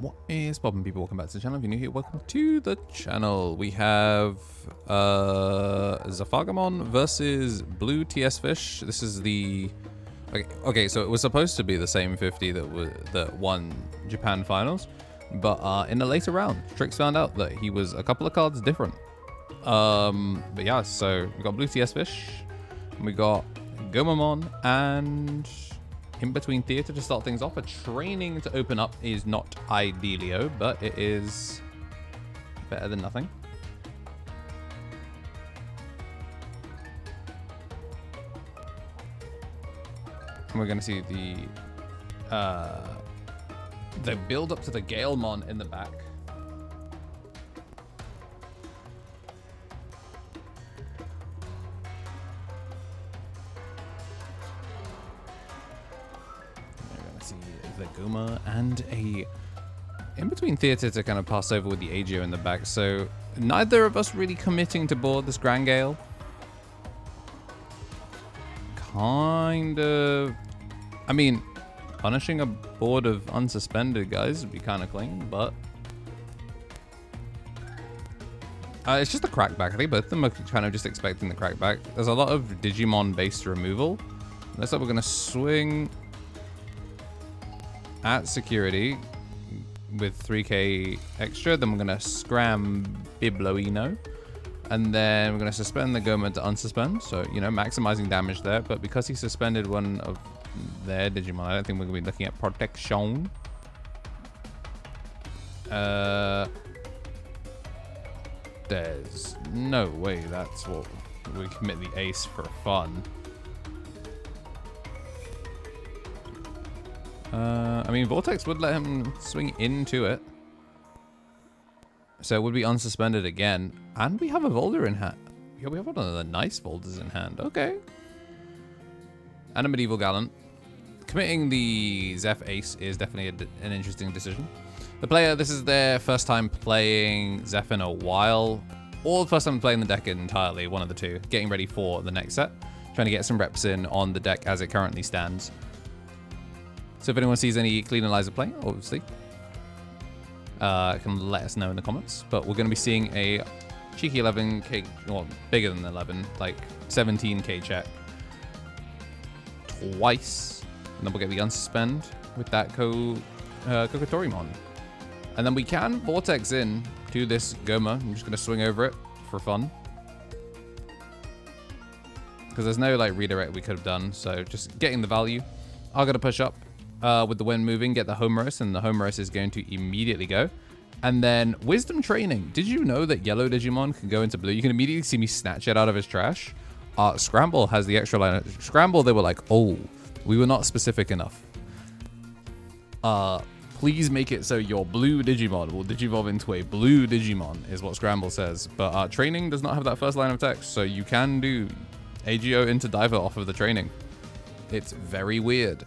What is poppin', people? Welcome back to the channel. If you're new here, welcome to the channel. We have Zephagamon versus Blue TS Fish. This is the okay. So it was supposed to be the same 50 that won Japan finals, but in a later round, Trix found out that he was a couple of cards different. But yeah, so we got Blue TS Fish, we got Gomamon, and in between theater to start things off. A training to open up is not idealio, but it is better than nothing. And we're going to see the build up to the Galemon in the back. The Guma and a in between theater to kind of pass over with the Agio in the back. So neither of us really committing to board this Grand Gale. Kind of, I mean, punishing a board of unsuspended guys would be kind of clean, but it's just a crackback. I think both of them are kind of just expecting the crackback. There's a lot of Digimon based removal. Looks like we're gonna swing at security with 3k extra, then we're going to scram Bibloino, and then we're going to suspend the Goma to unsuspend, so, you know, maximizing damage there. But because he suspended one of their Digimon, I don't think we're going to be looking at protection. There's no way that's what we commit the ace for fun. I mean, Vortex would let him swing into it. So it would be unsuspended again. And we have a Volder in hand. Yeah, we have one of the nice Volders in hand. Okay. And a Medieval Gallant. Committing the Zeph Ace is definitely an interesting decision. The player, this is their first time playing Zeph in a while. Or the first time playing the deck entirely, one of the two. Getting ready for the next set. Trying to get some reps in on the deck as it currently stands. So if anyone sees any Clean Eliza playing, obviously, can let us know in the comments. But we're going to be seeing a cheeky 11k, well, bigger than 11, like 17k check twice. And then we'll get the unsuspend with that Kokotorimon. And then we can Vortex in to this Goma. I'm just going to swing over it for fun. Because there's no like redirect we could have done. So just getting the value. I'm going to push up. With the wind moving, get the Homeros, and the Homeros is going to immediately go. And then Wisdom Training. Did you know that yellow Digimon can go into blue? You can immediately see me snatch it out of his trash. Scramble has the extra line. Scramble, they were like, oh, we were not specific enough. Please make it so your blue Digimon will digivolve into a blue Digimon, is what Scramble says. But Training does not have that first line of text, so you can do AGO into Diver off of the Training. It's very weird.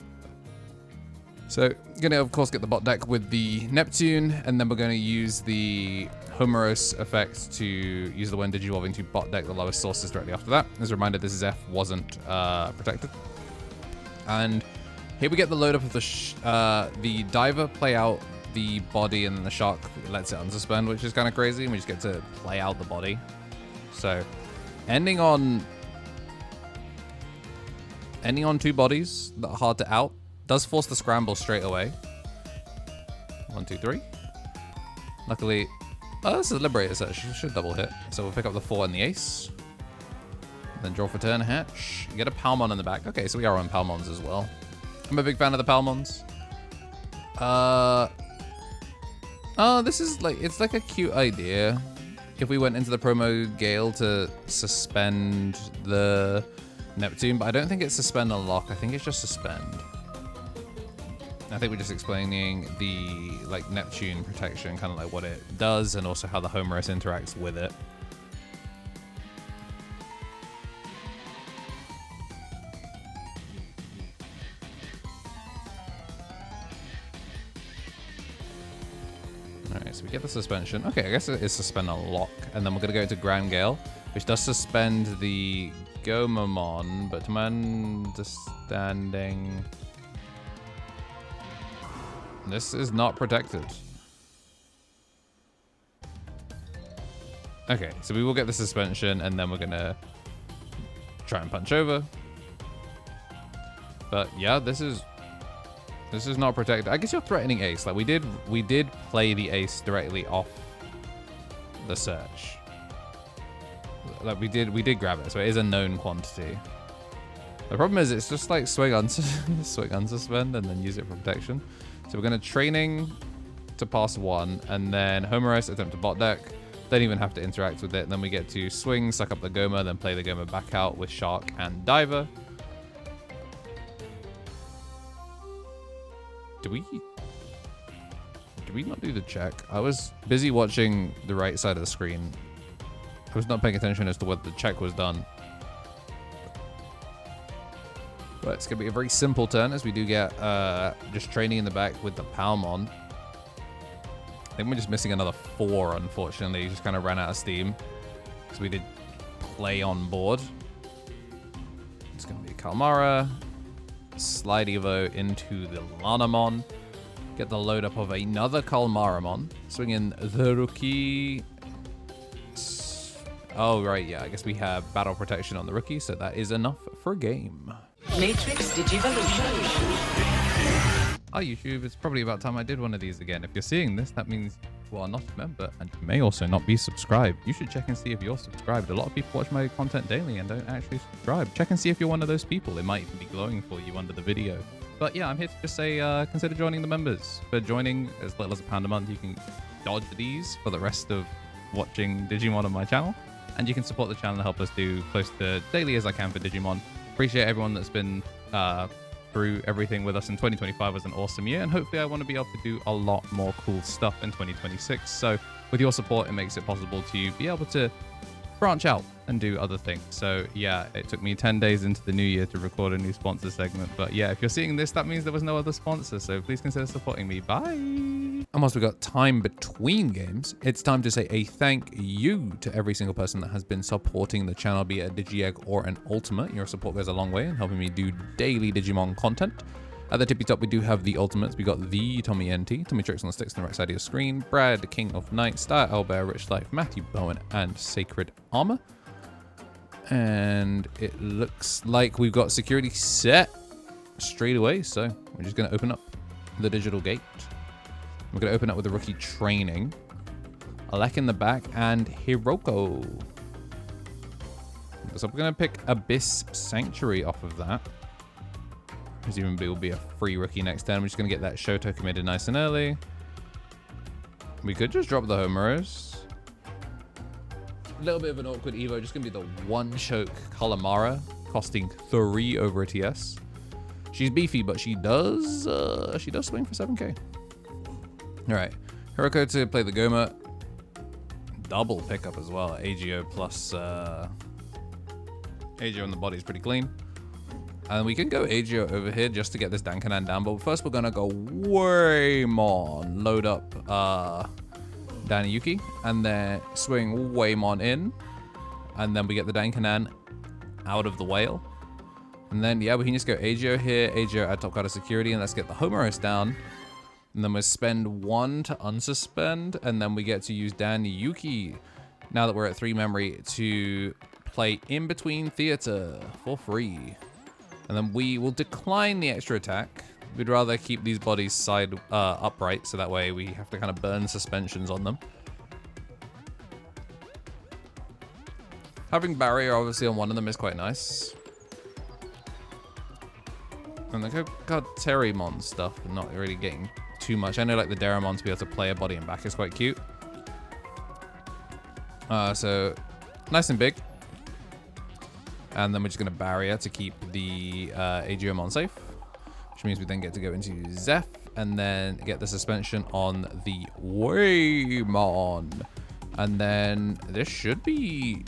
So, going to, of course, get the bot deck with the Neptune, and then we're going to use the Homeros effect to use the Wind Digivolving to bot deck the lowest sources directly after that. As a reminder, this Zeph wasn't protected. And here we get the load up of the Diver play out the body, and then the Shark lets it unsuspend, which is kind of crazy, and we just get to play out the body. So, ending on two bodies that are hard to out. Does force the Scramble straight away. 1, 2, 3. Luckily, this is a Liberator set. Should double hit. So we'll pick up the 4 and the Ace. Then draw for turn hatch. Get a Palmon in the back. Okay, so we are on Palmons as well. I'm a big fan of the Palmons. This is like, it's like a cute idea. If we went into the promo Gale to suspend the Neptune, but I don't think it's suspend and lock. I think it's just suspend. I think we're just explaining the like Neptune protection, kind of like what it does, and also how the Homeros interacts with it. Alright, so we get the suspension. Okay, I guess it is suspend and lock, and then we're going to go to Grand Gale, which does suspend the Gomamon, but to my understanding, this is not protected. Okay, so we will get the suspension, and then we're gonna try and punch over. But yeah, this is not protected. I guess you're threatening ace. Like we did play the ace directly off the search. Like we did grab it, so it is a known quantity. The problem is it's just like swing unsuspend and then use it for protection. So we're gonna training to pass 1, and then Homerice attempt to bot deck. Don't even have to interact with it. And then we get to swing, suck up the Goma, then play the Goma back out with Shark and Diver. Do we not do the check? I was busy watching the right side of the screen. I was not paying attention as to whether the check was done. But it's going to be a very simple turn, as we do get just training in the back with the Palmon. I think we're just missing another 4, unfortunately. Just kind of ran out of steam. Because we did play on board. It's going to be Kalmara. Slide Evo into the Lanamon. Get the load up of another Kalmaramon. Swing in the rookie. Oh, right, yeah. I guess we have battle protection on the rookie, so that is enough for game. Matrix Digivolution. Hi YouTube, it's probably about time I did one of these again. If you're seeing this, that means you are not a member and you may also not be subscribed. You should check and see if you're subscribed. A lot of people watch my content daily and don't actually subscribe. Check and see if you're one of those people. It might even be glowing for you under the video. But yeah, I'm here to just say consider joining the members. For joining as little as £1 a month, you can dodge these for the rest of watching Digimon on my channel. And you can support the channel and help us do close to daily as I can for Digimon. Appreciate everyone that's been through everything with us. In 2025 was an awesome year, and hopefully I want to be able to do a lot more cool stuff in 2026. So with your support, it makes it possible to be able to branch out and do other things. So yeah, it took me 10 days into the new year to record a new sponsor segment. But yeah, if you're seeing this, that means there was no other sponsor. So please consider supporting me. Bye. And whilst we've got time between games, it's time to say a thank you to every single person that has been supporting the channel, be it a Digi-Egg or an Ultimate. Your support goes a long way in helping me do daily Digimon content. At the tippy top, we do have the Ultimates. We got the Tommy NT, Tommy Tricks on the sticks on the right side of your screen, Brad, King of Night, Star Elbear, Rich Life, Matthew Bowen, and Sacred Armour. And it looks like we've got security set straight away. So we're just going to open up the digital gate. We're going to open up with the rookie training. Alek in the back and Hiroko. So we're going to pick Abyss Sanctuary off of that. Presumably will be a free rookie next turn. We're just going to get that Shoto committed nice and early. We could just drop the Homeros. A little bit of an awkward Evo. Just going to be the one choke Kalamara, costing 3 over a TS. She's beefy, but she does swing for 7k. All right, Hiroko to play the Goma. Double pickup as well. AGO plus AGO on the body is pretty clean. And we can go AGO over here just to get this Dankanan down. But first we're gonna go Waymon. Load up Daniyuki. And then swing Waymon in. And then we get the Dankanan out of the whale. And then, yeah, we can just go AGO here. AGO add top card of security. And let's get the Homeros down. And then we'll spend 1 to unsuspend. And then we get to use Daniyuki, now that we're at 3 memory, to play in between theater for free. And then we will decline the extra attack. We'd rather keep these bodies side upright, so that way we have to kind of burn suspensions on them. Having barrier obviously on one of them is quite nice. And the terriermon stuff, not really getting too much. I know like the Terriermon to be able to play a body and back is quite cute. So nice and big. And then we're just going to barrier to keep the AGOmon safe, which means we then get to go into Zeph and then get the suspension on the Waymon. And then this should be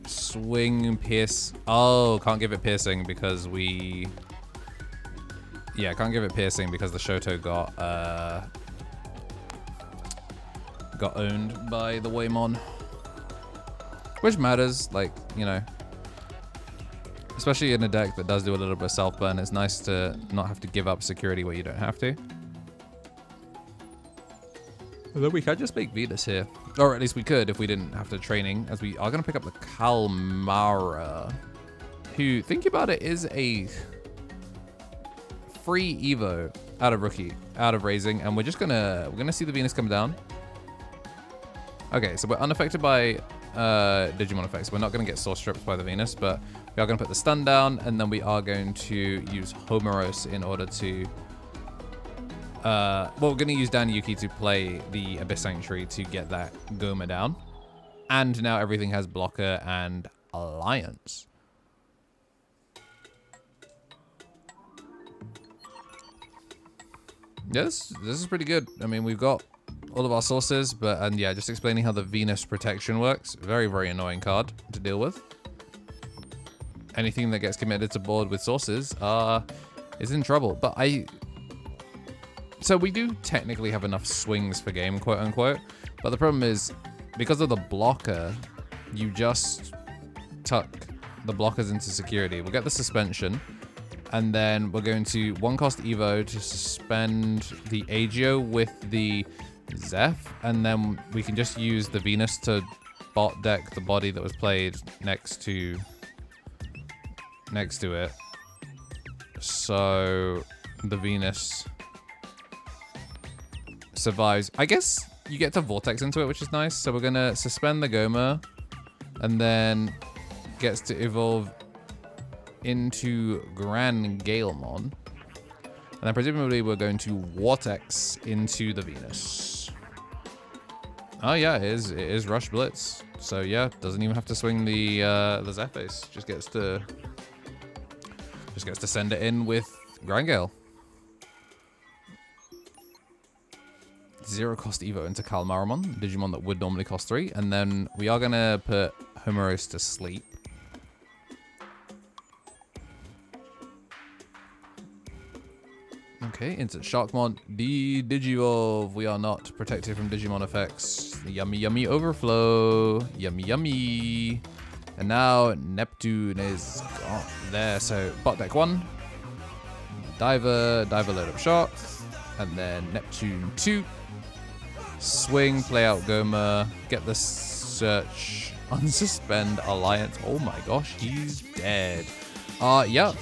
swing pierce. Oh, can't give it piercing because we... Yeah, can't give it piercing because the Shoto got owned by the Waymon. Which matters, like, you know. Especially in a deck that does do a little bit of self-burn, it's nice to not have to give up security where you don't have to. Although we could just make Venus here. Or at least we could if we didn't have to training, as we are going to pick up the Kalmara, who, think about it, is a free Evo out of rookie, out of raising, and we're gonna see the Venus come down. Okay, so we're unaffected by Digimon effects. We're not gonna get source stripped by the Venus, but we are gonna put the stun down, and then we are going to use Homeros in order to well, we're going to use Dan Yuki to play the Abyss Sanctuary to get that Goma down. And now everything has blocker and alliance. Yes, this is pretty good. I mean, we've got all of our sources, and yeah, just explaining how the Venus protection works. Very, very annoying card to deal with. Anything that gets committed to board with sources is in trouble. But so we do technically have enough swings for game, quote unquote. But the problem is, because of the blocker, you just tuck the blockers into security. We'll get the suspension, and then we're going to 1-cost Evo to suspend the Agio with the Zeph, and then we can just use the Venus to bot deck the body that was played next to it. So the Venus survives. I guess you get to vortex into it, which is nice. So we're gonna suspend the Goma, and then gets to evolve into GrandGalemon, and then presumably we're going to vortex into the Venus. Oh yeah, it is Rush Blitz. So yeah, doesn't even have to swing the Zephace. Just gets to send it in with GrandGale. 0-cost Evo into Kalmaramon, Digimon that would normally cost 3, and then we are gonna put Homeros to sleep. Okay, into Sharkmon, Digivolve. We are not protected from Digimon effects. Yummy, yummy overflow. Yummy, yummy. And now Neptune is gone there. So bot deck 1, Diver load up shots, and then Neptune 2. Swing, play out Goma, get the search, unsuspend Alliance. Oh my gosh, he's dead. Yeah.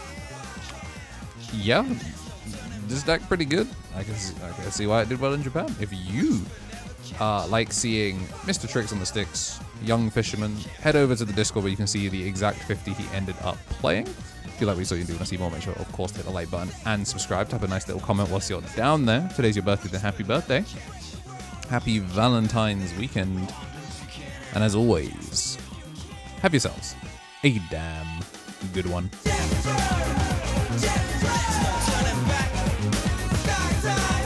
This deck pretty good. I can see why it did well in Japan. If you like seeing Mr. Tricks on the Sticks, Young Fisherman, head over to the Discord where you can see the exact 50 he ended up playing. If you like what you saw, you do want to see more, make sure, of course, to hit the like button and subscribe. Type a nice little comment whilst you're down there. Today's your birthday, then happy birthday. Happy Valentine's weekend. And as always, have yourselves a damn good one.